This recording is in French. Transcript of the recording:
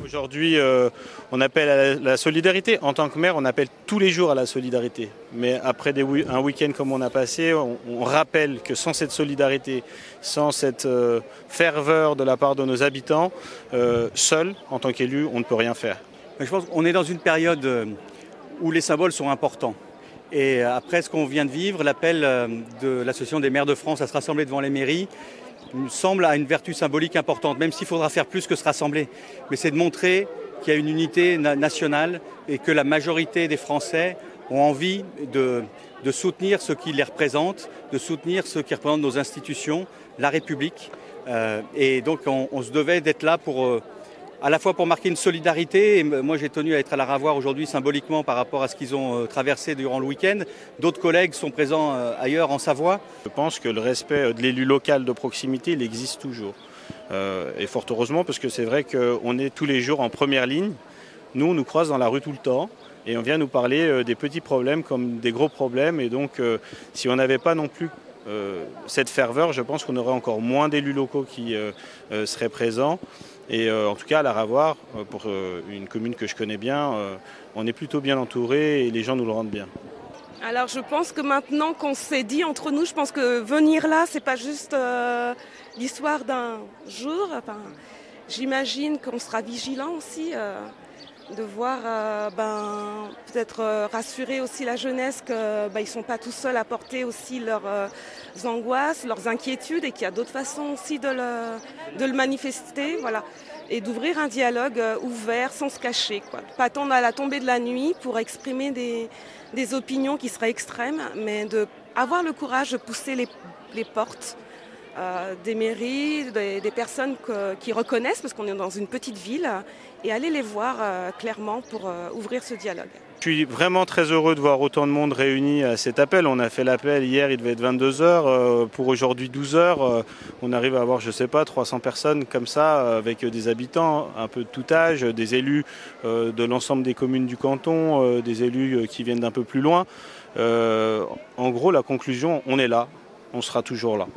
Aujourd'hui, on appelle à la solidarité. En tant que maire, on appelle tous les jours à la solidarité. Mais après un week-end comme on a passé, on rappelle que sans cette solidarité, sans cette ferveur de la part de nos habitants, seul, en tant qu'élu, on ne peut rien faire. Je pense qu'on est dans une période où les symboles sont importants. Et après ce qu'on vient de vivre, l'appel de l'Association des maires de France à se rassembler devant les mairies, me semble à une vertu symbolique importante, même s'il faudra faire plus que se rassembler. Mais c'est de montrer qu'il y a une unité nationale et que la majorité des Français ont envie de soutenir ceux qui les représentent, de soutenir ceux qui représentent nos institutions, la République. Et donc on se devait d'être là pour... à la fois pour marquer une solidarité, et moi j'ai tenu à être à la Ravoire aujourd'hui symboliquement par rapport à ce qu'ils ont traversé durant le week-end. D'autres collègues sont présents ailleurs en Savoie. Je pense que le respect de l'élu local de proximité, il existe toujours. Et fort heureusement, parce que c'est vrai qu'on est tous les jours en première ligne. Nous, on nous croise dans la rue tout le temps et on vient nous parler des petits problèmes comme des gros problèmes. Et donc, si on n'avait pas non plus cette ferveur, je pense qu'on aurait encore moins d'élus locaux qui seraient présents. Et en tout cas, à la Ravoire, pour une commune que je connais bien, on est plutôt bien entouré et les gens nous le rendent bien. Alors je pense que maintenant qu'on s'est dit entre nous, je pense que venir là, c'est pas juste l'histoire d'un jour. Enfin, j'imagine qu'on sera vigilant aussi, de voir peut-être rassurer aussi la jeunesse qu'ils ne sont pas tout seuls à porter aussi leurs angoisses, leurs inquiétudes et qu'il y a d'autres façons aussi de le manifester, voilà. Et d'ouvrir un dialogue ouvert sans se cacher, quoi. Pas attendre à la tombée de la nuit pour exprimer des opinions qui seraient extrêmes, mais d'avoir le courage de pousser les portes des mairies, des personnes qui reconnaissent, parce qu'on est dans une petite ville, et aller les voir clairement pour ouvrir ce dialogue. Je suis vraiment très heureux de voir autant de monde réuni à cet appel. On a fait l'appel hier, il devait être 22h. Pour aujourd'hui 12h, on arrive à avoir, je sais pas, 300 personnes comme ça, avec des habitants un peu de tout âge, des élus de l'ensemble des communes du canton, des élus qui viennent d'un peu plus loin. En gros, la conclusion, on est là, on sera toujours là.